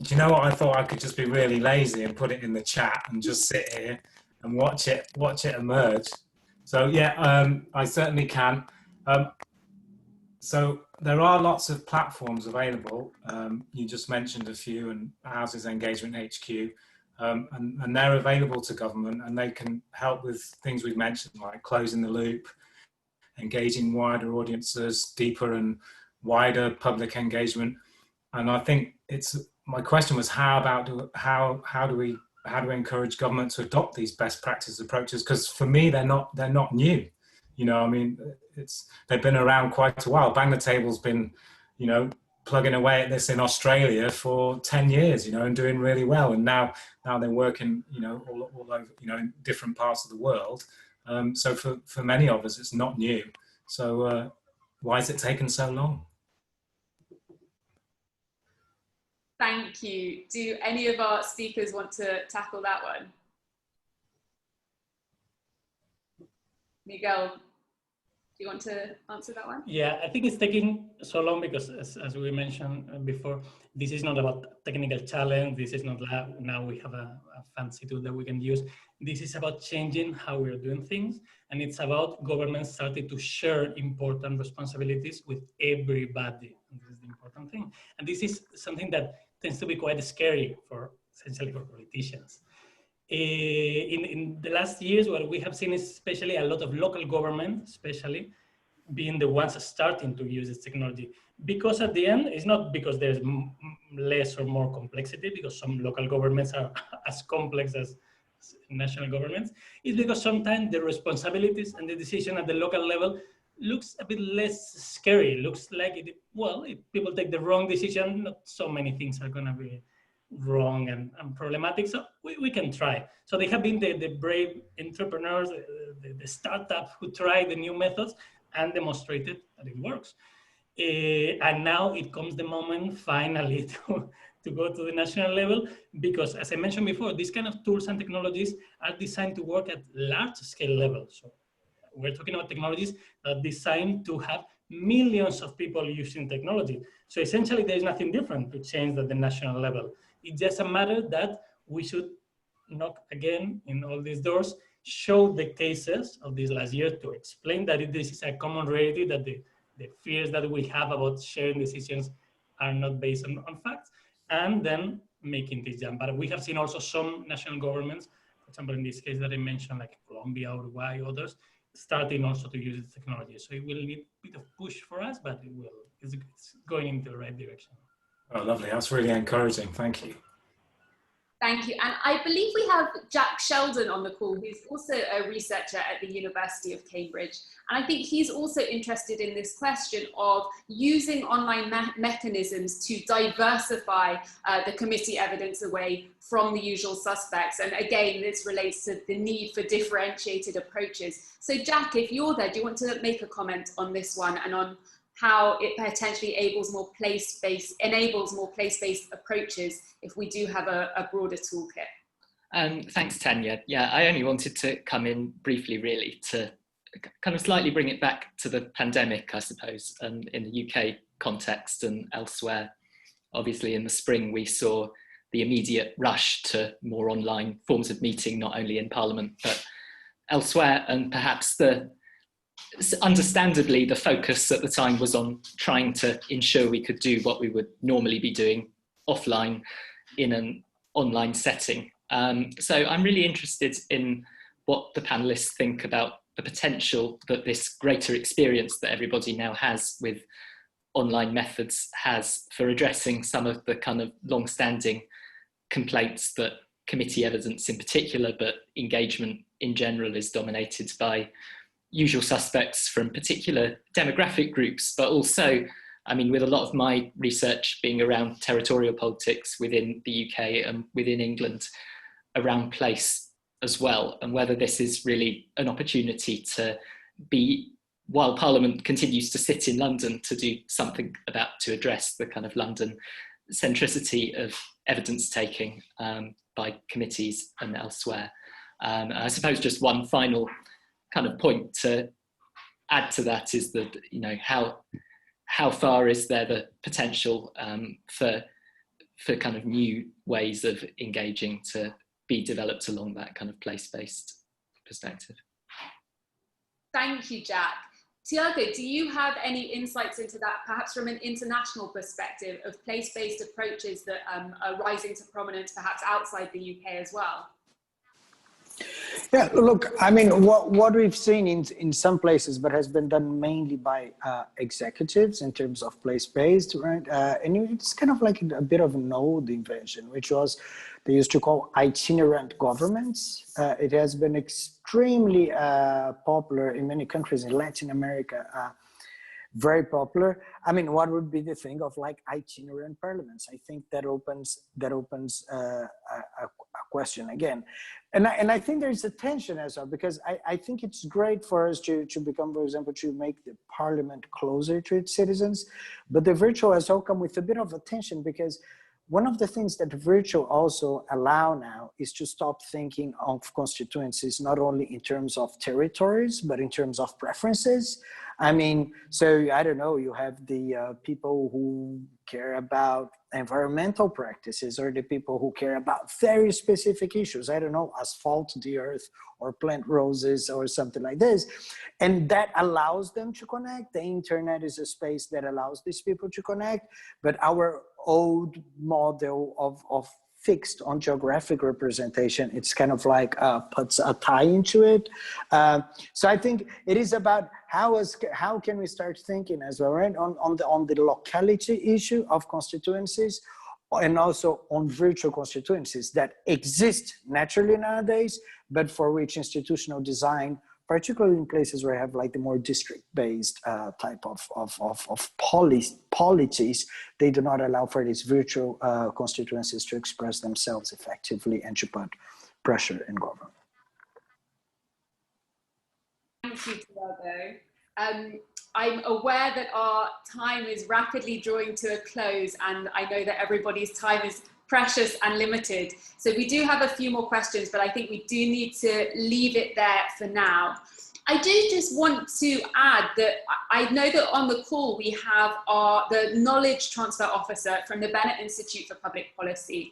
Do you know what? I thought I could just be really lazy and put it in the chat and just sit here and watch it emerge. So yeah, I certainly can. So there are lots of platforms available. You just mentioned a few, and ours is Engagement HQ, and they're available to government, and they can help with things we've mentioned, like closing the loop, engaging wider audiences, deeper and wider public engagement. And I think my question was, how do we encourage government to adopt these best practice approaches? Because for me, they're not new. You know, I mean, they've been around quite a while. Bang the Table's been, you know, plugging away at this in Australia for 10 years, you know, and doing really well. And now they're working, you know, all over, you know, in different parts of the world. So for many of us, it's not new. So why has it taken so long? Thank you. Do any of our speakers want to tackle that one? Miguel, do you want to answer that one? Yeah, I think it's taking so long because, as we mentioned before, this is not about technical challenge. This is not now we have a fancy tool that we can use. This is about changing how we're doing things. And it's about governments starting to share important responsibilities with everybody. And this is the important thing. And this is something that tends to be quite scary essentially for politicians. In the last years, what we have seen is especially a lot of local government, especially being the ones starting to use this technology. Because at the end, it's not because there's less or more complexity, because some local governments are as complex as national governments. It's because sometimes the responsibilities and the decision at the local level looks a bit less scary. It looks like, if people take the wrong decision, not so many things are going to be wrong and problematic, so we can try. So they have been the brave entrepreneurs, the startup who tried the new methods and demonstrated that it works. And now it comes the moment finally to go to the national level, because as I mentioned before, these kind of tools and technologies are designed to work at large scale levels. So we're talking about technologies that are designed to have millions of people using technology. So essentially there is nothing different to change at the national level. It's just a matter that we should knock again in all these doors, show the cases of this last year to explain that this is a common reality, that the fears that we have about sharing decisions are not based on facts, and then making this jump. But we have seen also some national governments, for example, in this case that I mentioned, like Colombia, Uruguay, others, starting also to use this technology. So it will need a bit of push for us, but it's going in the right direction. Oh, lovely. That's really encouraging. Thank you. Thank you. And I believe we have Jack Sheldon on the call, who's also a researcher at the University of Cambridge. And I think he's also interested in this question of using online mechanisms to diversify the committee evidence away from the usual suspects. And again, this relates to the need for differentiated approaches. So Jack, if you're there, do you want to make a comment on this one and on how it potentially enables more place-based approaches if we do have a broader toolkit? Thanks, Tanya. Yeah, I only wanted to come in briefly, really, to kind of slightly bring it back to the pandemic, I suppose, in the UK context and elsewhere. Obviously, in the spring, we saw the immediate rush to more online forms of meeting, not only in Parliament, but elsewhere, and perhaps understandably, the focus at the time was on trying to ensure we could do what we would normally be doing offline in an online setting. So I'm really interested in what the panelists think about the potential that this greater experience that everybody now has with online methods has for addressing some of the kind of long-standing complaints that committee evidence in particular, but engagement in general, is dominated by usual suspects from particular demographic groups, but also I mean, with a lot of my research being around territorial politics within the UK and within England, around place as well, and whether this is really an opportunity to be, while Parliament continues to sit in London, to do something to address the kind of London centricity of evidence taking by committees and elsewhere. And I suppose just one final kind of point to add to that is that, you know, how far is there the potential for kind of new ways of engaging to be developed along that kind of place-based perspective. Thank you, Jack. Tiago, do you have any insights into that, perhaps from an international perspective, of place-based approaches that are rising to prominence perhaps outside the UK as well? Yeah, look, I mean, what we've seen in some places, but has been done mainly by executives in terms of place-based, right? And it's kind of like a bit of an old invention, which was they used to call itinerant governments. It has been extremely popular in many countries in Latin America, very popular. I mean, what would be the thing of like itinerant parliaments? I think that opens a question again. And I think there's a tension as well, because I think it's great for us to become, for example, to make the parliament closer to its citizens, but the virtual has all come with a bit of a tension, because one of the things that virtual also allow now is to stop thinking of constituencies, not only in terms of territories, but in terms of preferences. I mean, so I don't know, you have the people who care about environmental practices, or the people who care about very specific issues. I don't know, asphalt the earth or plant roses or something like this. And that allows them to connect. The internet is a space that allows these people to connect, but our old model of fixed on geographic representation, it's kind of like puts a tie into it. So I think it is about how can we start thinking as well, right, on the locality issue of constituencies, and also on virtual constituencies that exist naturally nowadays, but for which institutional design, particularly in places where I have like the more district-based type of policies, they do not allow for these virtual constituencies to express themselves effectively and to put pressure in government. Thank you, Tiago. I'm aware that our time is rapidly drawing to a close, and I know that everybody's time is precious and limited. So we do have a few more questions, but I think we do need to leave it there for now. I do just want to add that I know that on the call we have the knowledge transfer officer from the Bennett Institute for Public Policy.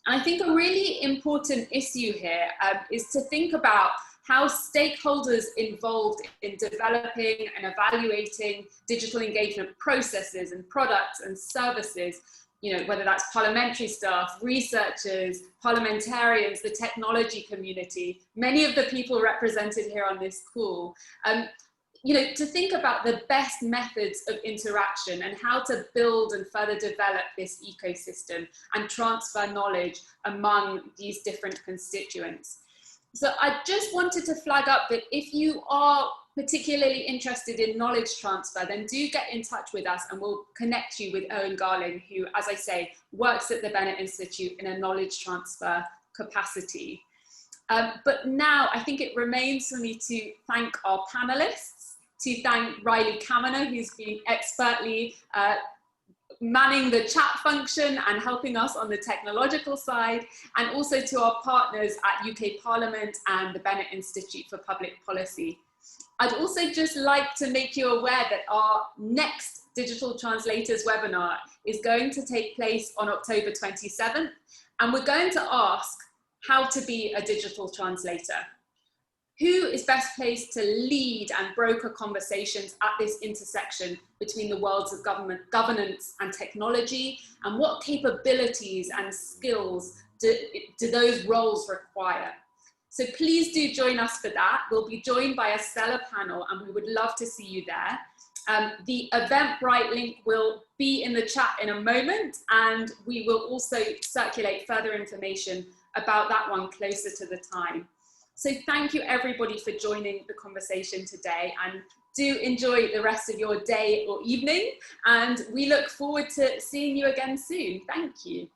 And I think a really important issue here is to think about how stakeholders involved in developing and evaluating digital engagement processes and products and services, you know, whether that's parliamentary staff, researchers, parliamentarians, the technology community, many of the people represented here on this call, you know, to think about the best methods of interaction and how to build and further develop this ecosystem and transfer knowledge among these different constituents. So I just wanted to flag up that if you are particularly interested in knowledge transfer, then do get in touch with us and we'll connect you with Owen Garling, who, as I say, works at the Bennett Institute in a knowledge transfer capacity. But now I think it remains for me to thank our panelists, to thank Riley Kaminer, who's been expertly manning the chat function and helping us on the technological side, and also to our partners at UK Parliament and the Bennett Institute for Public Policy. I'd also just like to make you aware that our next Digital Translators webinar is going to take place on October 27th, and we're going to ask how to be a digital translator. Who is best placed to lead and broker conversations at this intersection between the worlds of governance and technology, and what capabilities and skills do those roles require? So please do join us for that. We'll be joined by a stellar panel and we would love to see you there. The Eventbrite link will be in the chat in a moment, and we will also circulate further information about that one closer to the time. So thank you everybody for joining the conversation today, and do enjoy the rest of your day or evening, and we look forward to seeing you again soon. Thank you.